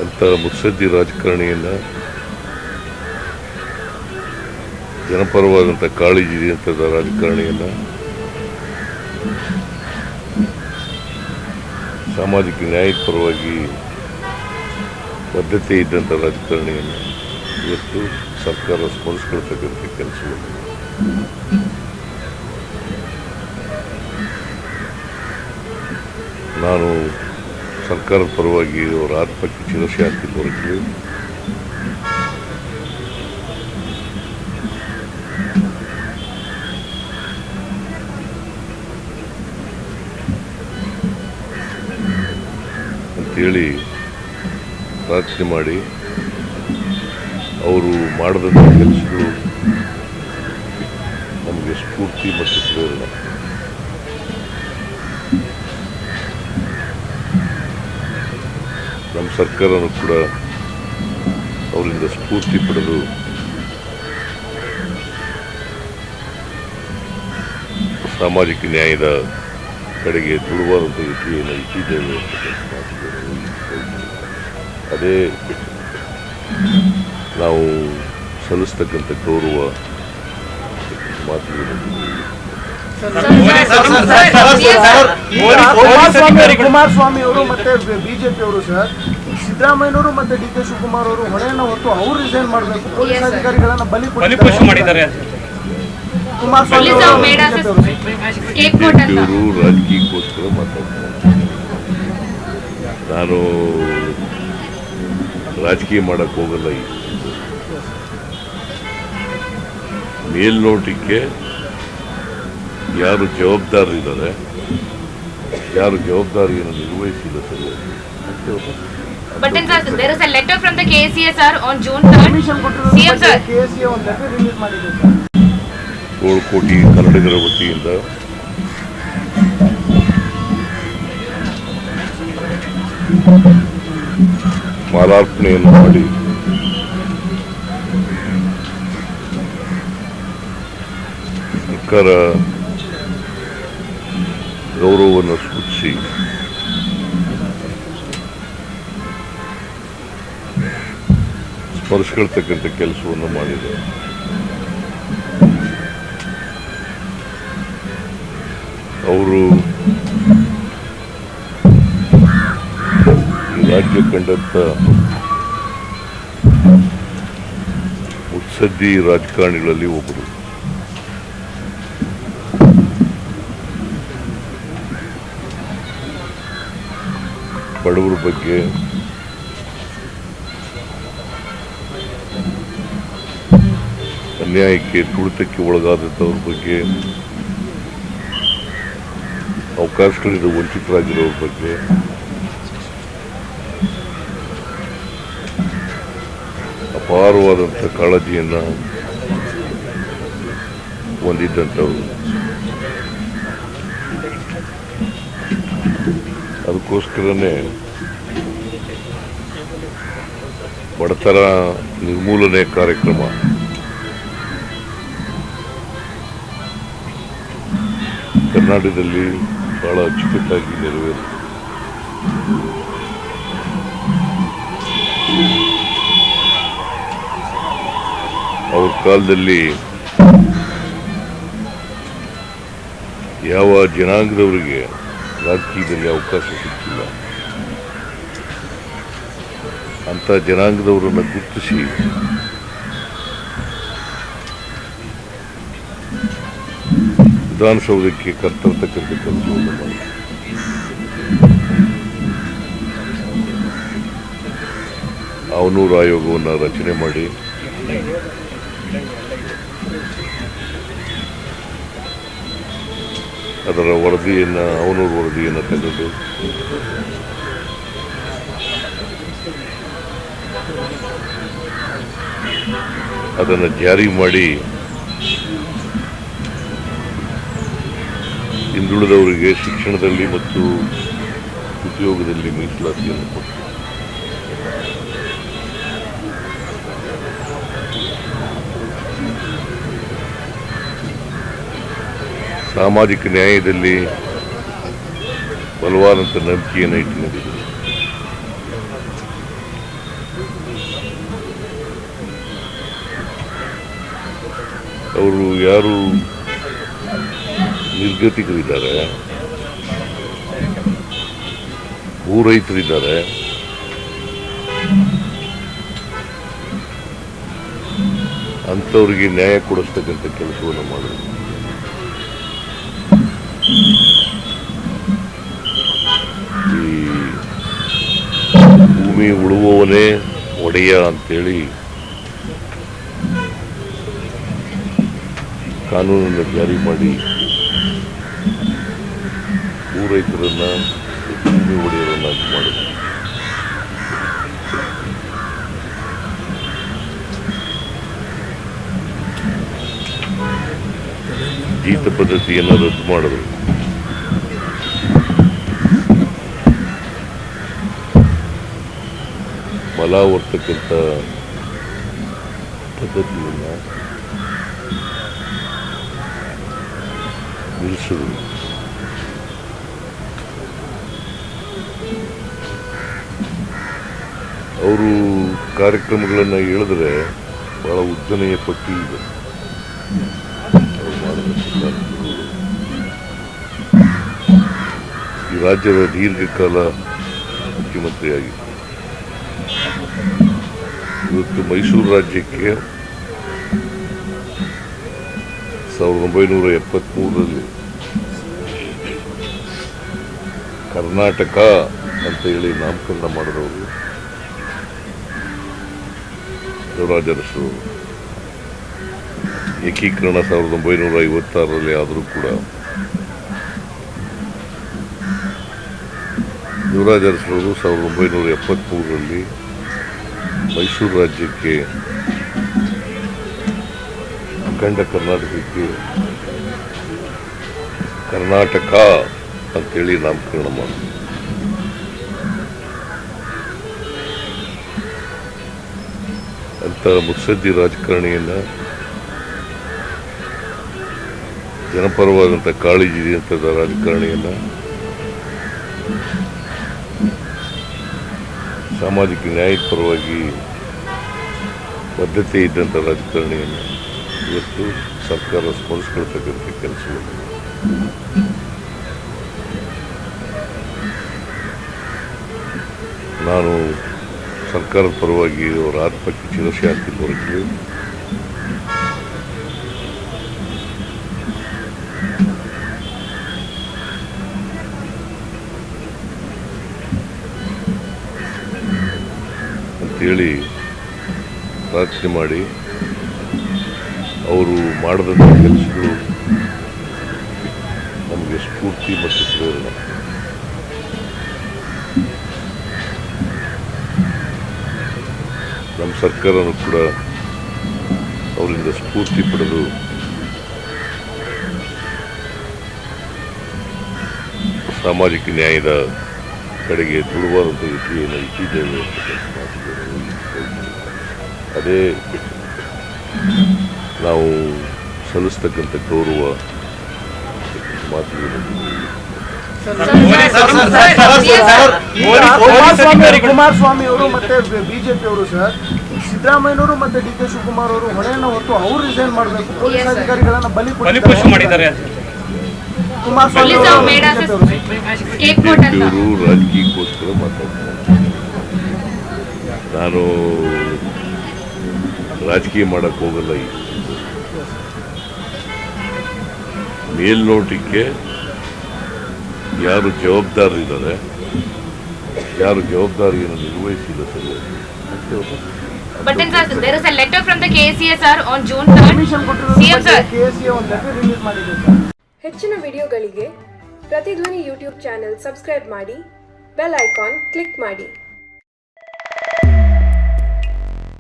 ಅಂತ ಮುತ್ಸದ್ದಿ ರಾಜಕಾರಣಿಯನ್ನು ಜನಪರವಾದಂಥ ಕಾಳಜಿ ಇದ್ದಂಥ ರಾಜಕಾರಣಿಯನ್ನು ಸಾಮಾಜಿಕ ನ್ಯಾಯದ ಪರವಾಗಿ ಬದ್ಧತೆ ಇದ್ದಂಥ ರಾಜಕಾರಣಿಯನ್ನು ಇವತ್ತು ಸರ್ಕಾರ ಸ್ಮರಿಸ್ಕೊಳ್ತಕ್ಕಂಥ ಕೆಲಸಗಳು. ನಾನು ಸರ್ಕಾರದ ಪರವಾಗಿ ಅವರ ಆತ್ಮಕ್ಕೆ ಚಿರಶಾಂತಿ ದೊರಕಲಿ, ಅಂತೇಳಿ ಪ್ರಾರ್ಥನೆ ಮಾಡಿ ಅವರು ಮಾಡಿದಂಥ ಕೆಲಸಗಳು ನಮಗೆ ಸ್ಫೂರ್ತಿ ಮತ್ತು ಪ್ರೇರಣೆ. ನಮ್ಮ ಸರ್ಕಾರನೂ ಕೂಡ ಅವರಿಂದ ಸ್ಫೂರ್ತಿ ಪಡೆದು ಸಾಮಾಜಿಕ ನ್ಯಾಯದ ಕಡೆಗೆ ದೃಢವಾದಂಥ ರೀತಿಯನ್ನು ಇಟ್ಟಿದ್ದೇವೆ. ಅದೇ ನಾವು ಸಲ್ಲಿಸ್ತಕ್ಕಂಥ ಗೌರವ ಮಾತುಗಳು. ಕುಮಾರಸ್ವಾಮಿ ಅವರು ಮತ್ತೆ ಬಿಜೆಪಿ ಅವರು ಸರ್, ಸಿದ್ದರಾಮಯ್ಯನವರು ಮತ್ತೆ ಡಿ ಕೆ ಶಿವಕುಮಾರ್ ಅವರು ಹೊಣೆಯನ್ನು ಹೊತ್ತು ಅವ್ರು ರಿಸೈನ್ ಮಾಡಬೇಕು, ಪೊಲೀಸ್ ಅಧಿಕಾರಿಗಳನ್ನ ಬಲಿಪಶು ಮಾಡಿದ್ದಾರೆ. ಕುಮಾರಸ್ವಾಮಿ ಬಿಜೆಪಿಯವರು ರಾಜಕೀಯಕ್ಕೋಸ್ಕರ ಮಾತಾಡ್ತಾರೆ. ನಾನು ರಾಜಕೀಯ ಮಾಡಕ್ಕೆ ಹೋಗಲ್ಲ. ಮೇಲ್ನೋಟಕ್ಕೆ ಯಾರು ಜವಾಬ್ದಾರರಿದ್ದಾರೆ, ಯಾರು ಜವಾಬ್ದಾರಿಯನ್ನು ನಿರ್ವಹಿಸಿಲ್ಲ ಸರಿಯಾಗಿ. But then sir, there is a letter from the KSA sir on June 3rd. CM sir. KSA ಒಂದು ಲೆಟರ್ ರಿಲೀಸ್ ಮಾಡಿದೆ ಸರ್. 7 ಕೋಟಿ ಕನ್ನಡಿಗರ ವತಿಯಿಂದ ಮಾಲಾರ್ಪಣೆಯನ್ನು ಮಾಡಿ ಸರ್ಕಾರ ಗೌರವವನ್ನು ಸೂಚಿಸಿ ಸ್ಮರಿಸ್ಕೊಳ್ತಕ್ಕಂಥ ಕೆಲಸವನ್ನು ಮಾಡಿದೆ. ಅವರು ಈ ರಾಜ್ಯ ಕಂಡಂಥ ಮುತ್ಸದ್ದಿ ರಾಜಕಾರಣಿಗಳಲ್ಲಿ ಒಬ್ಬರು. ಬಡವರ ಬಗ್ಗೆ, ಅನ್ಯಾಯಕ್ಕೆ ತುಳಿತಕ್ಕೆ ಒಳಗಾದಂಥವ್ರ ಬಗ್ಗೆ, ಅವಕಾಶಗಳಿಂದ ವಂಚಿತರಾಗಿರೋರ ಬಗ್ಗೆ ಅಪಾರವಾದಂಥ ಕಾಳಜಿಯನ್ನು ಹೊಂದಿದ್ದಂಥವ್ರು. ಅದಕ್ಕೋಸ್ಕರನೇ ಬಡತನ ನಿರ್ಮೂಲನೆ ಕಾರ್ಯಕ್ರಮ ಕರ್ನಾಟಕದಲ್ಲಿ ಬಹಳ ಅಚ್ಚುಕಟ್ಟಾಗಿ ನೆರವೇರಿದೆ. ಅವ್ರ ಕಾಲದಲ್ಲಿ ಯಾವ ಜನಾಂಗದವರಿಗೆ ರಾಜಕೀಯದಲ್ಲಿ ಅವಕಾಶ ಸಿಕ್ಕಿಲ್ಲ, ಅಂಥ ಜನಾಂಗದವರನ್ನು ಗುರುತಿಸಿ ವಿಧಾನಸೌಧಕ್ಕೆ ಕರ್ತರ್ತಕ್ಕಂಥ ಕೆಲಸವನ್ನು ಮಾಡಿ ಅವನೂರು ಆಯೋಗವನ್ನು ರಚನೆ ಮಾಡಿ ಅದರ ವರದಿಯನ್ನು, ಅವನೂರು ವರದಿಯನ್ನು ತೆಗೆದು ಅದನ್ನು ಜಾರಿ ಮಾಡಿ ಹಿಂದುಳಿದವರಿಗೆ ಶಿಕ್ಷಣದಲ್ಲಿ ಮತ್ತು ಉದ್ಯೋಗದಲ್ಲಿ ಮೀಸಲಾತಿಯನ್ನು ಕೊಟ್ಟರು. ಸಾಮಾಜಿಕ ನ್ಯಾಯದಲ್ಲಿ ಬಲವಾದಂಥ ನಂಬಿಕೆಯನ್ನು ಇಟ್ಟಿದ್ದಾರೆ. ಅವರು ಯಾರು ನಿರ್ಗತಿಕರಿದ್ದಾರೆ, ಭೂ ರೈತರಿದ್ದಾರೆ, ಅಂಥವ್ರಿಗೆ ನ್ಯಾಯ ಕೊಡಿಸ್ತಕ್ಕಂಥ ಕೆಲಸವನ್ನು ಮಾಡಿದ್ರು. ಈ ಭೂಮಿ ಉಳುವವನೇ ಒಡೆಯ ಅಂತೇಳಿ ಕಾನೂನನ್ನು ಜಾರಿ ಮಾಡಿ ಭೂ ರೈತರನ್ನ ಭೂಮಿ ಒಡೆಯರನ್ನಾಗಿ ಮಾಡಿದ್ರು. ಜೀತ ಪದ್ಧತಿಯನ್ನು ರದ್ದು ಮಾಡಿದ್ರು. ಬಲಾವರ್ತಕ್ಕಂಥ ಪದ್ಧತಿಯನ್ನು ನಿಲ್ಲಿಸಿದ್ರು. ಅವರು ಕಾರ್ಯಕ್ರಮಗಳನ್ನು ಹೇಳಿದ್ರೆ ಬಹಳ ಉದ್ದನೆಯ ಪಟ್ಟಿ ಇದೆ. ಈ ರಾಜ್ಯದ ದೀರ್ಘಕಾಲ ಮುಖ್ಯಮಂತ್ರಿಯಾಗಿ ಇವತ್ತು ಮೈಸೂರು ರಾಜ್ಯಕ್ಕೆ 1973ರಲ್ಲಿ ಕರ್ನಾಟಕ ಅಂತ ಹೇಳಿ ನಾಮಕರಣ ಮಾಡಿದವರು ದೇವರಾಜ ಅರಸರು. ಏಕೀಕರಣ 1956ರಲ್ಲಿ ಆದರೂ ಕೂಡ ದೇವರಾಜ ಅರಸರು 1973ರಲ್ಲಿ ಮೈಸೂರು ರಾಜ್ಯಕ್ಕೆ, ಅಖಂಡ ಕರ್ನಾಟಕಕ್ಕೆ ಕರ್ನಾಟಕ ಅಂತೇಳಿ ನಾಮಕರಣ ಮಾಡಿದ್ರು. ಅಂತ ಮುತ್ಸದ್ದಿ ರಾಜಕಾರಣಿಯನ್ನ, ಜನಪರವಾದಂಥ ಕಾಳಜಿ ಇದ್ದಂಥ ರಾಜಕಾರಣಿಯನ್ನ, ಸಾಮಾಜಿಕ ನ್ಯಾಯದ ಪರವಾಗಿ ಬದ್ಧತೆ ಇದ್ದಂಥ ರಾಜಕಾರಣಿಯನ್ನು ಇವತ್ತು ಸರ್ಕಾರ ಸ್ಮರಿಸ್ಕೊಳ್ತಕ್ಕಂಥ ಕೆಲಸವನ್ನು ನಾನು ಸರ್ಕಾರದ ಪರವಾಗಿ ಅವರ ಆತ್ಮಕ್ಕೆ ಚಿರಶಾಂತಿ ಕೋರುತ್ತೇನೆ. ಅಂತೇಳಿ ಪ್ರಾರ್ಥನೆ ಮಾಡಿ ಅವರು ಮಾಡಿದಂಥ ಕೆಲಸಗಳು ನಮಗೆ ಸ್ಫೂರ್ತಿ ಮತ್ತು ಪ್ರೇರಣೆ. ನಮ್ಮ ಸರ್ಕಾರನೂ ಕೂಡ ಅವರಿಂದ ಸ್ಫೂರ್ತಿ ಪಡೆದು ಸಾಮಾಜಿಕ ನ್ಯಾಯದ ಕಡೆಗೆ ದುಡುವಾದಂಥ ರೀತಿಯನ್ನು ಇಟ್ಟಿದ್ದೇವೆ. ಅದೇ ನಾವು ಸಲ್ಲಿಸ್ತಕ್ಕಂಥ ಗೌರವ ಮಾತುಗಳು. ಕುಮಾರಸ್ವಾಮಿ ಅವರು ಮತ್ತೆ ಬಿಜೆಪಿ ಅವರು ಸರ್, ಸಿದ್ದರಾಮಯ್ಯನವರು ಮತ್ತೆ ಡಿ ಕೆ ಶಿವಕುಮಾರ್ ಅವರು ಹೊಣೆಯನ್ನು ಹೊತ್ತು ಅವ್ರು ರಿಸೈನ್ ಮಾಡಬೇಕು. ಪೊಲೀಸ್ ಅಧಿಕಾರಿಗಳನ್ನ ಬಲಿಪಶು ಮಾಡಿದ್ದಾರೆ. ಕುಮಾರಸ್ವಾಮಿ ಅವರು ರಾಜಕೀಯಕ್ಕೋಸ್ಕರ ಮಾತಾಡ್ತಾರೆ. ನಾನು ರಾಜಕೀಯ ಮಾಡಕ್ಕೆ ಹೋಗಲ್ಲ. ಈಗ ಮೇಲ್ನೋಟಕ್ಕೆ ಯಾರು ಜವಾಬ್ದಾರರಿದ್ದಾರೆ, ಯಾರು ಜವಾಬ್ದಾರಿಯನ್ನು ನಿರ್ವಹಿಸಿಲ್ಲ ಸರಿಯಾಗಿ. But then sir, there is a letter from the KCSR on June 3rd. CM sir. ಹೆಚ್ಚಿನ ವಿಡಿಯೋಗಳಿಗೆ ಪ್ರತಿಧ್ವನಿ ಯೂಟ್ಯೂಬ್ ಚಾನೆಲ್ ಸಬ್ಸ್ಕ್ರೈಬ್ ಮಾಡಿ, ಬೆಲ್ ಐಕಾನ್ ಕ್ಲಿಕ್ ಮಾಡಿ.